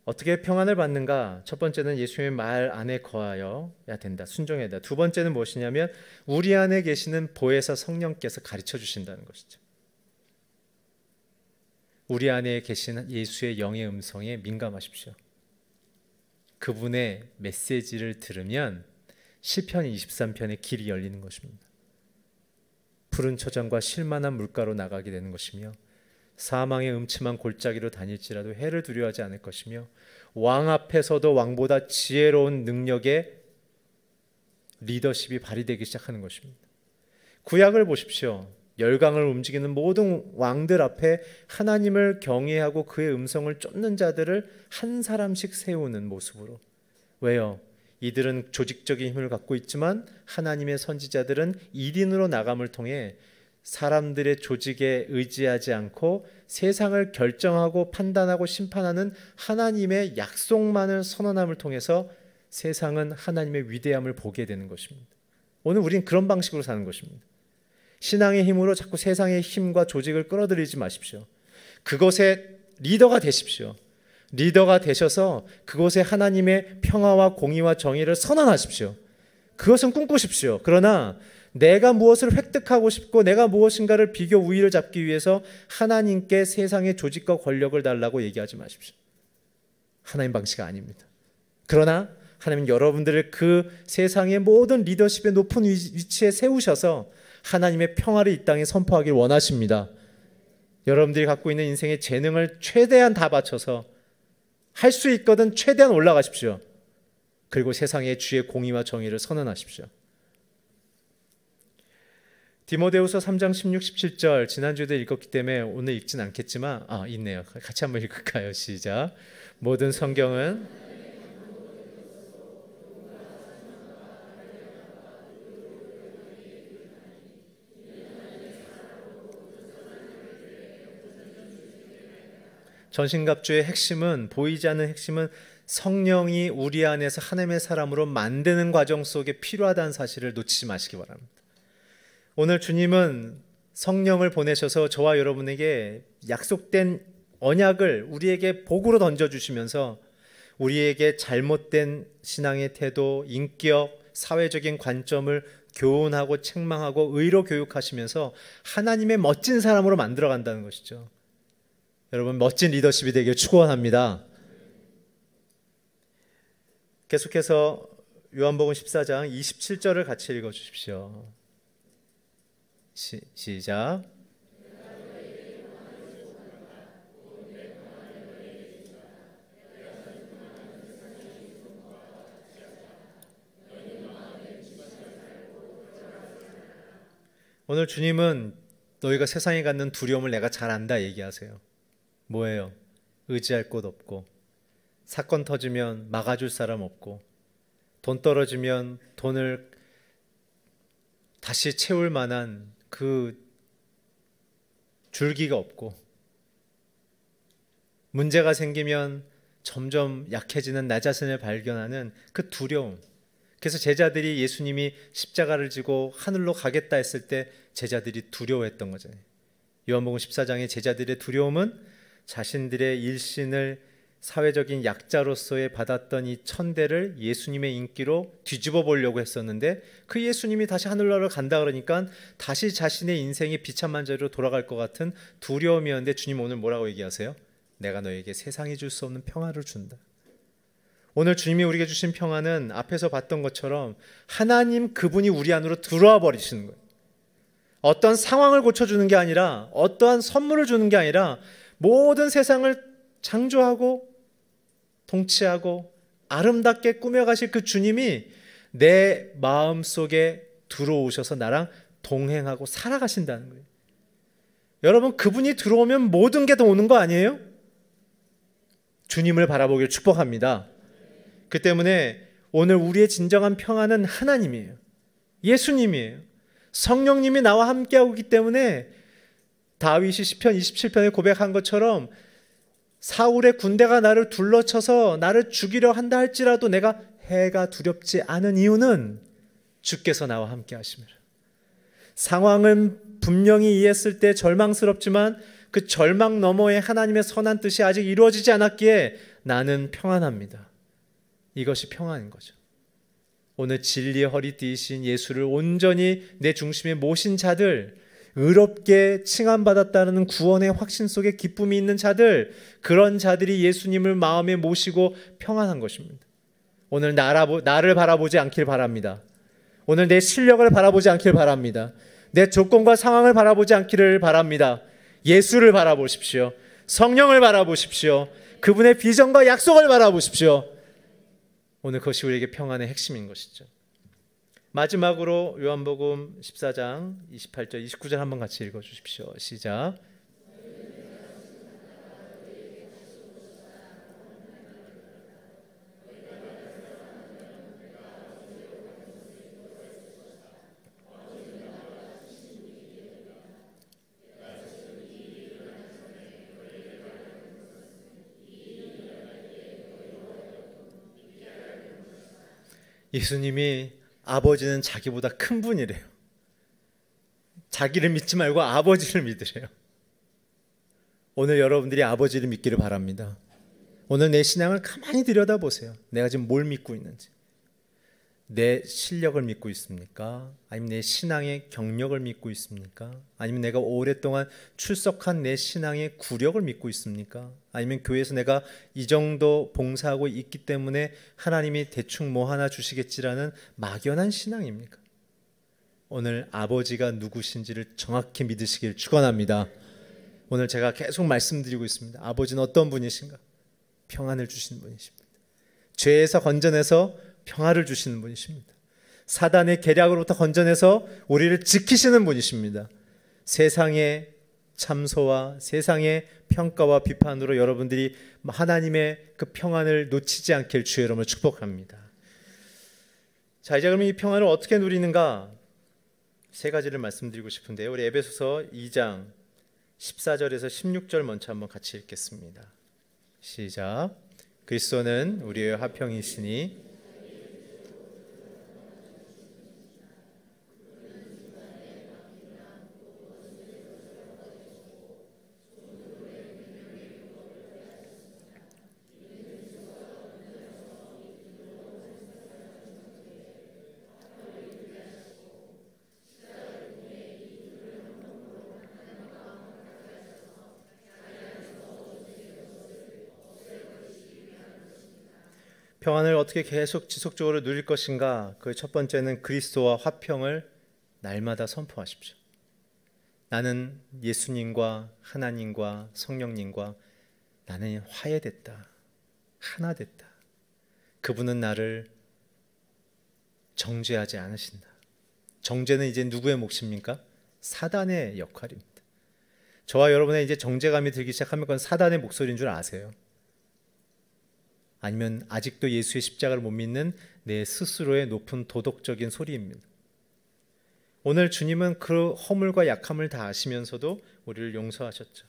어떻게 평안을 받는가? 첫 번째는 예수님의 말 안에 거하여야 된다. 순종해야 된다. 두 번째는 무엇이냐면 우리 안에 계시는 보혜사 성령께서 가르쳐 주신다는 것이죠. 우리 안에 계신 예수의 영의 음성에 민감하십시오. 그분의 메시지를 들으면 시편 23편의 길이 열리는 것입니다. 푸른 초장과 실만한 물가로 나가게 되는 것이며 사망의 음침한 골짜기로 다닐지라도 해를 두려워하지 않을 것이며 왕 앞에서도 왕보다 지혜로운 능력의 리더십이 발휘되기 시작하는 것입니다. 구약을 보십시오. 열강을 움직이는 모든 왕들 앞에 하나님을 경외하고 그의 음성을 쫓는 자들을 한 사람씩 세우는 모습으로. 왜요? 이들은 조직적인 힘을 갖고 있지만 하나님의 선지자들은 1인으로 나감을 통해 사람들의 조직에 의지하지 않고 세상을 결정하고 판단하고 심판하는 하나님의 약속만을 선언함을 통해서 세상은 하나님의 위대함을 보게 되는 것입니다. 오늘 우리는 그런 방식으로 사는 것입니다. 신앙의 힘으로 자꾸 세상의 힘과 조직을 끌어들이지 마십시오. 그것의 리더가 되십시오. 리더가 되셔서 그곳에 하나님의 평화와 공의와 정의를 선언하십시오. 그것은 꿈꾸십시오. 그러나 내가 무엇을 획득하고 싶고 내가 무엇인가를 비교 우위를 잡기 위해서 하나님께 세상의 조직과 권력을 달라고 얘기하지 마십시오. 하나님 방식 아닙니다. 그러나 하나님은 여러분들을 그 세상의 모든 리더십의 높은 위치에 세우셔서 하나님의 평화를 이 땅에 선포하길 원하십니다. 여러분들이 갖고 있는 인생의 재능을 최대한 다 바쳐서 할 수 있거든 최대한 올라가십시오. 그리고 세상의 주의 공의와 정의를 선언하십시오. 디모데후서 3장 16, 17절 지난주에도 읽었기 때문에 오늘 읽진 않겠지만 있네요. 같이 한번 읽을까요? 시작. 모든 성경은 전신갑주의 핵심은, 보이지 않는 핵심은 성령이 우리 안에서 하나님의 사람으로 만드는 과정 속에 필요하다는 사실을 놓치지 마시기 바랍니다. 오늘 주님은 성령을 보내셔서 저와 여러분에게 약속된 언약을 우리에게 복으로 던져주시면서 우리에게 잘못된 신앙의 태도, 인격, 사회적인 관점을 교훈하고 책망하고 의로 교육하시면서 하나님의 멋진 사람으로 만들어간다는 것이죠. 여러분, 멋진 리더십이 되길 축원합니다. 계속해서 요한복음 14장 27절을 같이 읽어주십시오. 시작. 오늘 주님은 너희가 세상에 갖는 두려움을 내가 잘 안다 얘기하세요. 뭐예요? 의지할 곳 없고, 사건 터지면 막아줄 사람 없고, 돈 떨어지면 돈을 다시 채울 만한 그 줄기가 없고, 문제가 생기면 점점 약해지는 나 자신을 발견하는 그 두려움. 그래서 제자들이 예수님이 십자가를 지고 하늘로 가겠다 했을 때 제자들이 두려워했던 거잖아요. 요한복음 14장의 제자들의 두려움은 자신들의 일신을 사회적인 약자로서의 받았던 이 천대를 예수님의 인기로 뒤집어 보려고 했었는데, 그 예수님이 다시 하늘나라로 간다 그러니까 다시 자신의 인생이 비참한 자리로 돌아갈 것 같은 두려움이었는데, 주님 오늘 뭐라고 얘기하세요? 내가 너에게 세상이 줄 수 없는 평화를 준다. 오늘 주님이 우리에게 주신 평화는 앞에서 봤던 것처럼 하나님 그분이 우리 안으로 들어와 버리시는 거예요. 어떤 상황을 고쳐주는 게 아니라, 어떠한 선물을 주는 게 아니라, 모든 세상을 창조하고 통치하고 아름답게 꾸며가실 그 주님이 내 마음속에 들어오셔서 나랑 동행하고 살아가신다는 거예요. 여러분, 그분이 들어오면 모든 게 더 오는 거 아니에요? 주님을 바라보길 축복합니다. 그 때문에 오늘 우리의 진정한 평안은 하나님이에요. 예수님이에요. 성령님이 나와 함께하고 있기 때문에 다윗이 시편 27편에 고백한 것처럼 사울의 군대가 나를 둘러쳐서 나를 죽이려 한다 할지라도 내가 해가 두렵지 않은 이유는 주께서 나와 함께 하심이라. 상황은 분명히 이해했을 때 절망스럽지만 그 절망 너머에 하나님의 선한 뜻이 아직 이루어지지 않았기에 나는 평안합니다. 이것이 평안인 거죠. 오늘 진리의 허리띠이신 예수를 온전히 내 중심에 모신 자들, 의롭게 칭함받았다는 구원의 확신 속에 기쁨이 있는 자들, 그런 자들이 예수님을 마음에 모시고 평안한 것입니다. 오늘 나를 바라보지 않길 바랍니다. 오늘 내 실력을 바라보지 않길 바랍니다. 내 조건과 상황을 바라보지 않기를 바랍니다. 예수를 바라보십시오. 성령을 바라보십시오. 그분의 비전과 약속을 바라보십시오. 오늘 그것이 우리에게 평안의 핵심인 것이죠. 마지막으로 요한복음 14장 28절 29절 한번 같이 읽어주십시오. 시작. 예수님이 아버지는 자기보다 큰 분이래요. 자기를 믿지 말고 아버지를 믿으래요. 오늘 여러분들이 아버지를 믿기를 바랍니다. 오늘 내 신앙을 가만히 들여다보세요. 내가 지금 뭘 믿고 있는지. 내 실력을 믿고 있습니까? 아니면 내 신앙의 경력을 믿고 있습니까? 아니면 내가 오랫동안 출석한 내 신앙의 구력을 믿고 있습니까? 아니면 교회에서 내가 이 정도 봉사하고 있기 때문에 하나님이 대충 뭐 하나 주시겠지라는 막연한 신앙입니까? 오늘 아버지가 누구신지를 정확히 믿으시길 축원합니다. 오늘 제가 계속 말씀드리고 있습니다. 아버지는 어떤 분이신가? 평안을 주시는 분이십니다. 죄에서 건져내서 평화를 주시는 분이십니다. 사단의 계략으로부터 건져내서 우리를 지키시는 분이십니다. 세상의 참소와 세상의 평가와 비판으로 여러분들이 하나님의 그 평안을 놓치지 않길 주의 이름으로 축복합니다. 자, 이제 그러면 이 평안을 어떻게 누리는가? 세 가지를 말씀드리고 싶은데요. 우리 에베소서 2장 14절에서 16절 먼저 한번 같이 읽겠습니다. 시작. 그리스도는 우리의 화평이시니 평안을 어떻게 계속 지속적으로 누릴 것인가? 그 첫 번째는 그리스도와 화평을 날마다 선포하십시오. 나는 예수님과 하나님과 성령님과 나는 화해됐다. 하나 됐다. 그분은 나를 정죄하지 않으신다. 정죄는 이제 누구의 몫입니까? 사단의 역할입니다. 저와 여러분의 이제 정죄감이 들기 시작하면 그건 사단의 목소리인 줄 아세요? 아니면 아직도 예수의 십자가를 못 믿는 내 스스로의 높은 도덕적인 소리입니다. 오늘 주님은 그 허물과 약함을 다 아시면서도 우리를 용서하셨죠.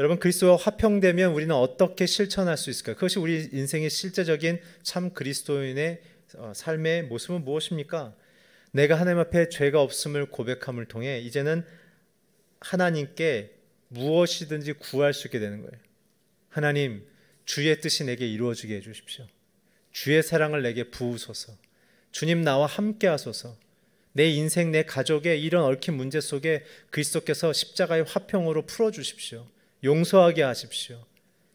여러분, 그리스도와 화평되면 우리는 어떻게 실천할 수 있을까요? 그것이 우리 인생의 실제적인 참 그리스도인의 삶의 모습은 무엇입니까? 내가 하나님 앞에 죄가 없음을 고백함을 통해 이제는 하나님께 무엇이든지 구할 수 있게 되는 거예요. 하나님, 주의 뜻이 내게 이루어지게 해주십시오. 주의 사랑을 내게 부으소서. 주님 나와 함께 하소서. 내 인생, 내 가족의 이런 얽힌 문제 속에 그리스도께서 십자가의 화평으로 풀어주십시오. 용서하게 하십시오.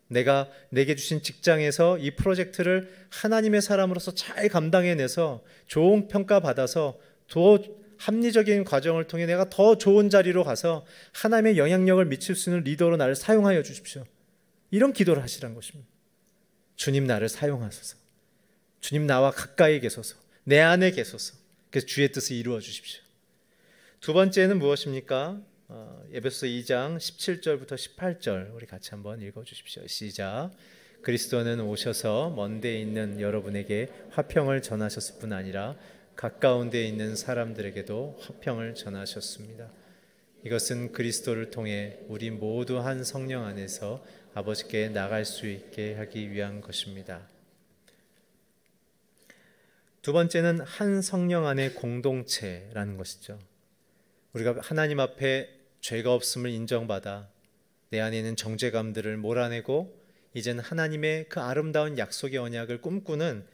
내가 내게 주신 직장에서 이 프로젝트를 하나님의 사람으로서 잘 감당해내서 좋은 평가 받아서 더 합리적인 과정을 통해 내가 더 좋은 자리로 가서 하나님의 영향력을 미칠 수 있는 리더로 나를 사용하여 주십시오. 이런 기도를 하시라는 것입니다. 주님 나를 사용하소서. 주님 나와 가까이 계소서. 내 안에 계소서. 그래서 주의 뜻을 이루어 주십시오. 두 번째는 무엇입니까? 에베소서 2장 17절부터 18절 우리 같이 한번 읽어주십시오. 시작. 그리스도는 오셔서 먼 데 있는 여러분에게 화평을 전하셨을 뿐 아니라 가까운 데 있는 사람들에게도 화평을 전하셨습니다. 이것은 그리스도를 통해 우리 모두 한 성령 안에서 아버지께 나갈 수 있게 하기 위한 것입니다. 두 번째는 한 성령 안의 공동체라는 것이죠. 우리가 하나님 앞에 죄가 없음을 인정받아 내 안에 있는 정죄감들을 몰아내고 이제는 하나님의 그 아름다운 약속의 언약을 꿈꾸는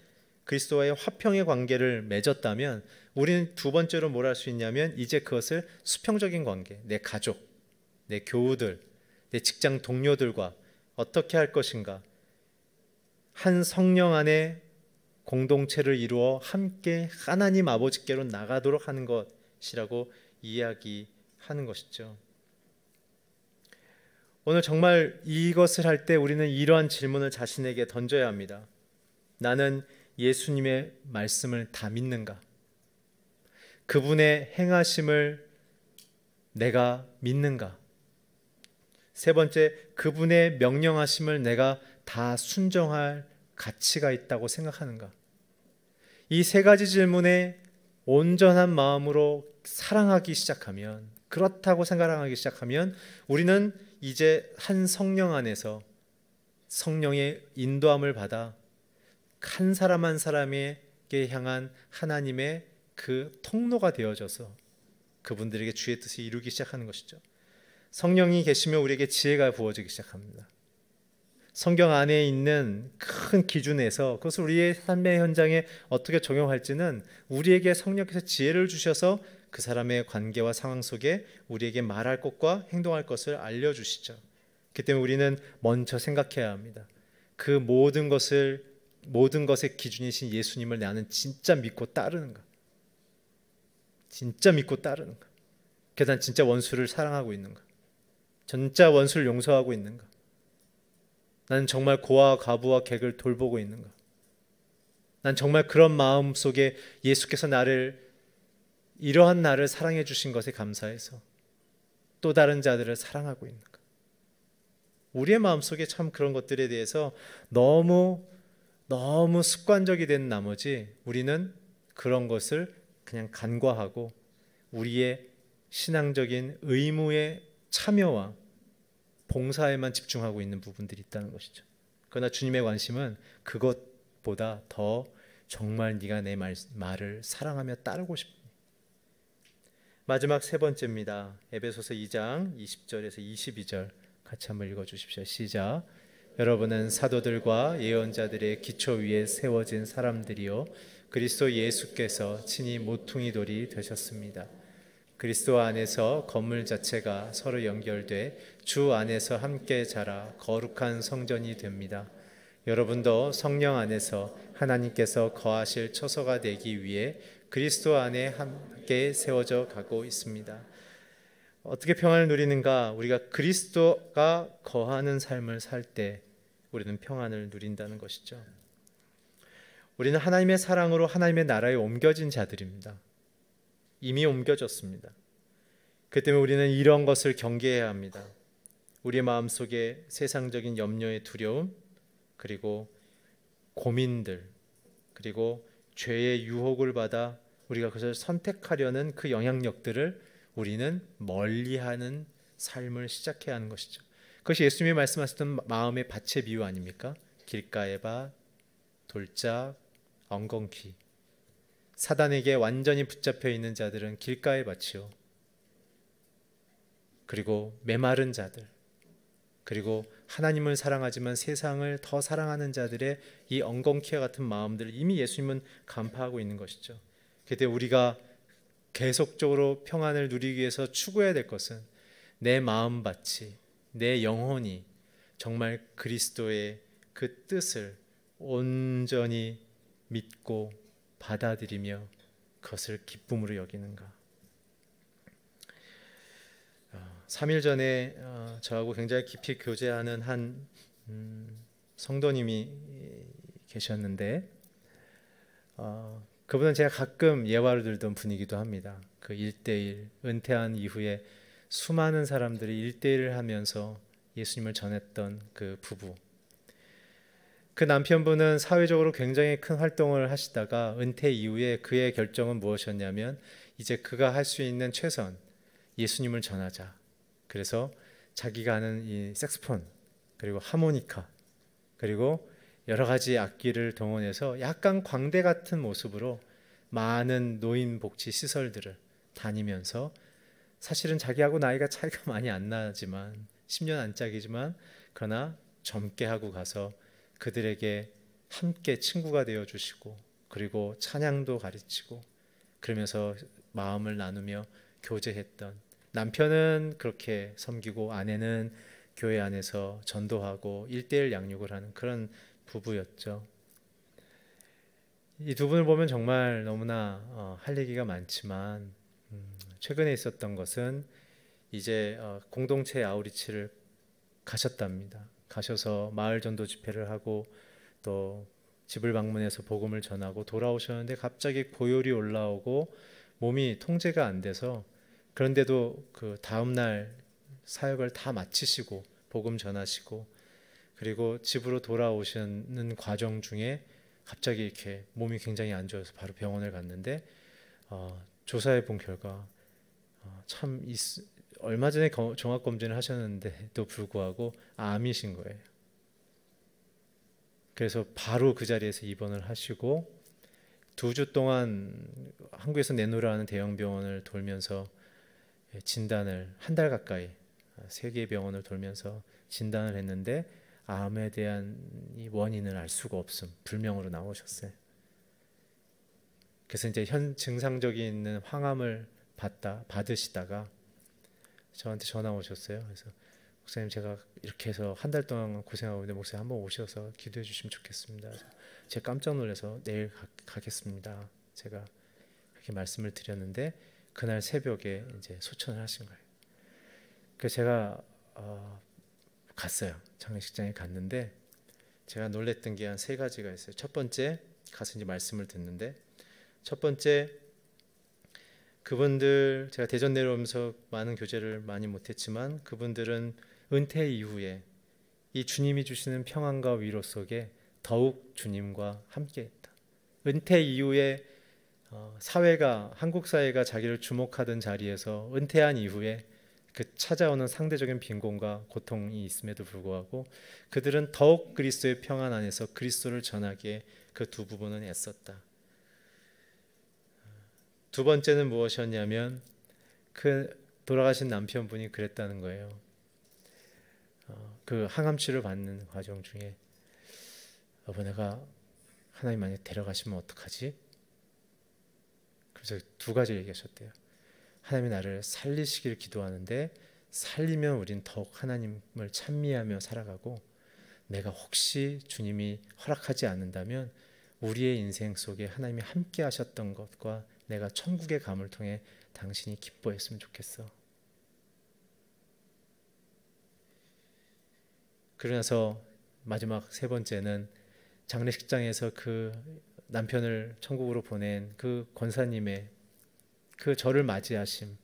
그리스도와의 화평의 관계를 맺었다면 우리는 두 번째로 뭘 할 수 있냐면 이제 그것을 수평적인 관계, 내 가족, 내 교우들, 내 직장 동료들과 어떻게 할 것인가, 한 성령 안에 공동체를 이루어 함께 하나님 아버지께로 나가도록 하는 것, 것이라고 이야기하는 것이죠. 오늘 정말 이것을 할 때 우리는 이러한 질문을 자신에게 던져야 합니다. 나는 예수님의 말씀을 다 믿는가? 그분의 행하심을 내가 믿는가? 세 번째, 그분의 명령하심을 내가 다 순종할 가치가 있다고 생각하는가? 이 세 가지 질문에 온전한 마음으로 사랑하기 시작하면, 그렇다고 생각하기 시작하면 우리는 이제 한 성령 안에서 성령의 인도함을 받아 한 사람 한 사람에게 향한 하나님의 그 통로가 되어져서 그분들에게 주의 뜻을 이루기 시작하는 것이죠. 성령이 계시면 우리에게 지혜가 부어지기 시작합니다. 성경 안에 있는 큰 기준에서 그것을 우리의 삶의 현장에 어떻게 적용할지는 우리에게 성령께서 지혜를 주셔서 그 사람의 관계와 상황 속에 우리에게 말할 것과 행동할 것을 알려주시죠. 그렇기 때문에 우리는 먼저 생각해야 합니다. 그 모든 것의 기준이신 예수님을 나는 진짜 믿고 따르는가? 진짜 믿고 따르는가? 난 진짜 원수를 사랑하고 있는가? 진짜 원수를 용서하고 있는가? 나는 정말 고아와 과부와 객을 돌보고 있는가? 난 정말 그런 마음 속에 예수께서 이러한 나를 사랑해 주신 것에 감사해서 또 다른 자들을 사랑하고 있는가? 우리의 마음 속에 참 그런 것들에 대해서 너무 습관적이 된 나머지 우리는 그런 것을 그냥 간과하고 우리의 신앙적인 의무의 참여와 봉사에만 집중하고 있는 부분들이 있다는 것이죠. 그러나 주님의 관심은 그것보다 더 정말 네가 내 말을 사랑하며 따르고 싶니? 마지막 세 번째입니다. 에베소서 2장 20절에서 22절 같이 한번 읽어주십시오. 시작. 여러분은 사도들과 예언자들의 기초 위에 세워진 사람들이요 그리스도 예수께서 친히 모퉁이 돌이 되셨습니다. 그리스도 안에서 건물 자체가 서로 연결돼 주 안에서 함께 자라 거룩한 성전이 됩니다. 여러분도 성령 안에서 하나님께서 거하실 처소가 되기 위해 그리스도 안에 함께 세워져 가고 있습니다. 어떻게 평안을 누리는가? 우리가 그리스도가 거하는 삶을 살 때 우리는 평안을 누린다는 것이죠. 우리는 하나님의 사랑으로 하나님의 나라에 옮겨진 자들입니다. 이미 옮겨졌습니다. 그 때문에 우리는 이런 것을 경계해야 합니다. 우리의 마음속에 세상적인 염려의 두려움, 그리고 고민들, 그리고 죄의 유혹을 받아 우리가 그것을 선택하려는 그 영향력들을 우리는 멀리하는 삶을 시작해야 하는 것이죠. 그것이 예수님이 말씀하셨던 마음의 밭의 비유 아닙니까? 길가의 밭, 돌짝, 엉겅퀴. 사단에게 완전히 붙잡혀 있는 자들은 길가의 밭이요, 그리고 메마른 자들, 그리고 하나님을 사랑하지만 세상을 더 사랑하는 자들의 이 엉겅퀴와 같은 마음들을 이미 예수님은 간파하고 있는 것이죠. 그때 우리가 계속적으로 평안을 누리기 위해서 추구해야 될 것은 내 마음밭이, 내 영혼이 정말 그리스도의 그 뜻을 온전히 믿고 받아들이며 그것을 기쁨으로 여기는가. 3일 전에 저하고 굉장히 깊이 교제하는 한 성도님이 계셨는데 그분은 제가 가끔 예화를 들던 분이기도 합니다. 그 1대1 은퇴한 이후에 수많은 사람들이 1대1을 하면서 예수님을 전했던 그 부부. 그 남편분은 사회적으로 굉장히 큰 활동을 하시다가 은퇴 이후에 그의 결정은 무엇이었냐면 이제 그가 할 수 있는 최선, 예수님을 전하자. 그래서 자기가 하는 이 색소폰, 그리고 하모니카, 그리고 여러 가지 악기를 동원해서 약간 광대 같은 모습으로 많은 노인 복지 시설들을 다니면서, 사실은 자기하고 나이가 차이가 많이 안 나지만 10년 안짝이지만 그러나 젊게 하고 가서 그들에게 함께 친구가 되어 주시고, 그리고 찬양도 가르치고 그러면서 마음을 나누며 교제했던, 남편은 그렇게 섬기고 아내는 교회 안에서 전도하고 1대1 양육을 하는 그런 부부였죠. 이 두 분을 보면 정말 너무나 할 얘기가 많지만 최근에 있었던 것은 이제 공동체 아우리치를 가셨답니다. 가셔서 마을 전도 집회를 하고 또 집을 방문해서 복음을 전하고 돌아오셨는데 갑자기 고열이 올라오고 몸이 통제가 안 돼서, 그런데도 그 다음날 사역을 다 마치시고 복음 전하시고 그리고 집으로 돌아오시는 과정 중에 갑자기 이렇게 몸이 굉장히 안 좋아서 바로 병원을 갔는데 조사해 본 결과 참 얼마 전에 종합 검진을 하셨는데도 불구하고 암이신 거예요. 그래서 바로 그 자리에서 입원을 하시고 2주 동안 한국에서 내노라는 대형 병원을 돌면서 진단을, 한 달 가까이 3개의 병원을 돌면서 진단을 했는데 암에 대한 이 원인을 알 수가 없음, 불명으로 나오셨어요. 그래서 이제 현 증상적인 항암을 받으시다가 저한테 전화 오셨어요. 그래서 목사님, 제가 이렇게 해서 한 달 동안 고생하고 있는데 목사님 한번 오셔서 기도해 주시면 좋겠습니다. 제가 깜짝 놀라서 내일 가겠습니다. 제가 그렇게 말씀을 드렸는데 그날 새벽에 이제 소천을 하신 거예요. 그래서 제가 갔어요. 장례식장에 갔는데 제가 놀랬던 게 한 3가지가 있어요. 첫 번째, 가서 이제 말씀을 듣는데, 첫 번째, 그분들, 제가 대전 내려오면서 많은 교제를 많이 못했지만 그분들은 은퇴 이후에 이 주님이 주시는 평안과 위로 속에 더욱 주님과 함께했다. 은퇴 이후에 사회가, 한국 사회가 자기를 주목하던 자리에서 은퇴한 이후에 그 찾아오는 상대적인 빈곤과 고통이 있음에도 불구하고 그들은 더욱 그리스도의 평안 안에서 그리스도를 전하기에 그 두 부분은 애썼다. 두 번째는 무엇이었냐면 그 돌아가신 남편분이 그랬다는 거예요. 그 항암치료 받는 과정 중에 여보, 내가 하나님 만약에 데려가시면 어떡하지? 그래서 2가지 얘기하셨대요. 하나님이 나를 살리시길 기도하는데 살리면 우린 더욱 하나님을 찬미하며 살아가고, 내가 혹시 주님이 허락하지 않는다면 우리의 인생 속에 하나님이 함께 하셨던 것과 내가 천국의 감을 통해 당신이 기뻐했으면 좋겠어. 그러면서 마지막 3번째는 장례식장에서 그 남편을 천국으로 보낸 그 권사님의 그 저를 맞이하심.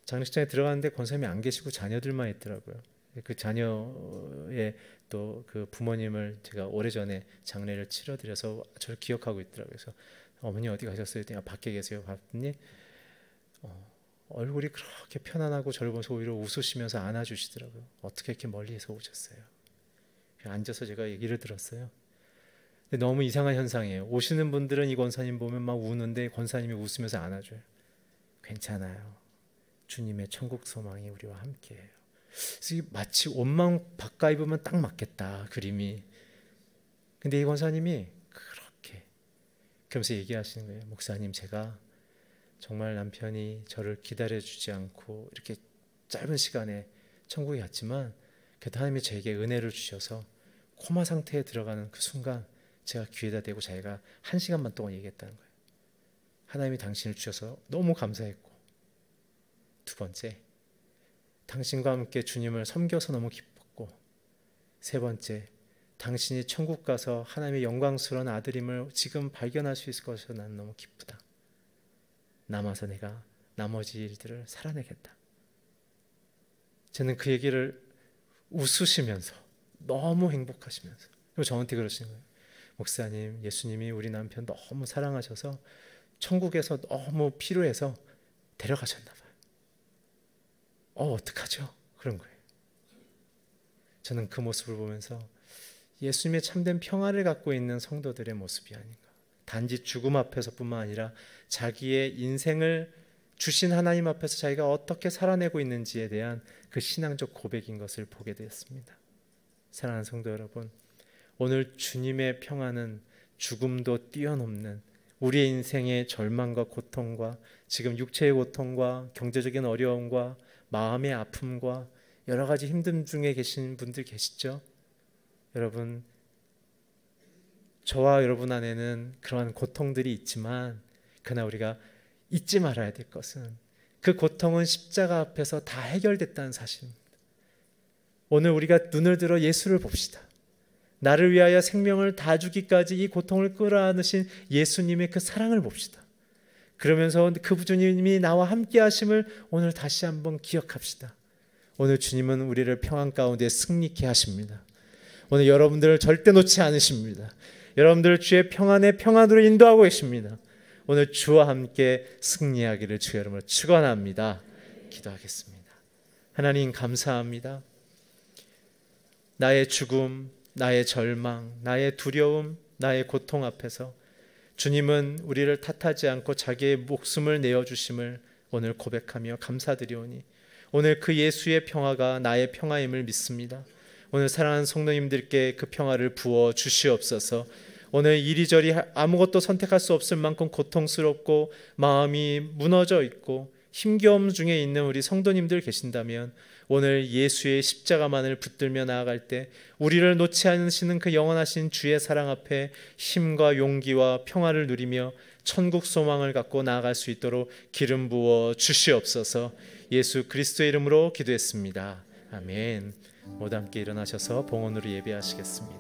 장례식장에 들어갔는데 권사님이 안 계시고 자녀들만 있더라고요. 그 자녀의 또 그 부모님을 제가 오래전에 장례를 치러드려서 저를 기억하고 있더라고요. 그래서 어머니 어디 가셨어요? 했더니 밖에 계세요. 봤더니 얼굴이 그렇게 편안하고 저를 보면서 오히려 웃으시면서 안아주시더라고요. 어떻게 이렇게 멀리서 오셨어요? 앉아서 제가 얘기를 들었어요. 근데 너무 이상한 현상이에요. 오시는 분들은 이 권사님 보면 막 우는데 권사님이 웃으면서 안아줘요. 괜찮아요. 주님의 천국 소망이 우리와 함께해요. 그래서 마치 옷만 바꿔 입으면 딱 맞겠다, 그림이. 근데 이 권사님이 그렇게 그러면서 얘기하시는 거예요. 목사님, 제가 정말 남편이 저를 기다려주지 않고 이렇게 짧은 시간에 천국에 갔지만 그래도 하나님이 저에게 은혜를 주셔서 코마 상태에 들어가는 그 순간 제가 귀에다 대고 자기가 1시간만 동안 얘기했다는 거예요. 하나님이 당신을 주셔서 너무 감사했고, 2번째, 당신과 함께 주님을 섬겨서 너무 기뻤고, 3번째, 당신이 천국 가서 하나님의 영광스러운 아들임을 지금 발견할 수 있을 것에서 나는 너무 기쁘다. 남아서 내가 나머지 일들을 살아내겠다. 저는 그 얘기를 웃으시면서 너무 행복하시면서, 그리고 저한테 그러시는 거예요. 목사님, 예수님이 우리 남편 너무 사랑하셔서 천국에서 너무 필요해서 데려가셨나 봐요. 어떡하죠? 그런 거예요. 저는 그 모습을 보면서 예수님의 참된 평화를 갖고 있는 성도들의 모습이 아닌가. 단지 죽음 앞에서뿐만 아니라 자기의 인생을 주신 하나님 앞에서 자기가 어떻게 살아내고 있는지에 대한 그 신앙적 고백인 것을 보게 되었습니다. 사랑하는 성도 여러분, 오늘 주님의 평안은 죽음도 뛰어넘는 우리의 인생의 절망과 고통과 지금 육체의 고통과 경제적인 어려움과 마음의 아픔과 여러 가지 힘듦 중에 계신 분들 계시죠? 여러분, 저와 여러분 안에는 그러한 고통들이 있지만 그러나 우리가 잊지 말아야 될 것은 그 고통은 십자가 앞에서 다 해결됐다는 사실입니다. 오늘 우리가 눈을 들어 예수를 봅시다. 나를 위하여 생명을 다 주기까지 이 고통을 끌어안으신 예수님의 그 사랑을 봅시다. 그러면서 그 주님이 나와 함께 하심을 오늘 다시 한번 기억합시다. 오늘 주님은 우리를 평안 가운데 승리케 하십니다. 오늘 여러분들을 절대 놓지 않으십니다. 여러분들 주의 평안의 평안으로 인도하고 계십니다. 오늘 주와 함께 승리하기를 주의 이름으로 축원합니다. 기도하겠습니다. 하나님 감사합니다. 나의 죽음, 나의 절망, 나의 두려움, 나의 고통 앞에서 주님은 우리를 탓하지 않고 자기의 목숨을 내어주심을 오늘 고백하며 감사드리오니 오늘 그 예수의 평화가 나의 평화임을 믿습니다. 오늘 사랑하는 성도님들께 그 평화를 부어 주시옵소서. 오늘 이리저리 아무것도 선택할 수 없을 만큼 고통스럽고 마음이 무너져 있고 힘겨움 중에 있는 우리 성도님들 계신다면 오늘 예수의 십자가만을 붙들며 나아갈 때 우리를 놓지 않으시는 그 영원하신 주의 사랑 앞에 힘과 용기와 평화를 누리며 천국 소망을 갖고 나아갈 수 있도록 기름 부어 주시옵소서. 예수 그리스도의 이름으로 기도했습니다. 아멘. 모두 함께 일어나셔서 봉헌으로 예배하시겠습니다.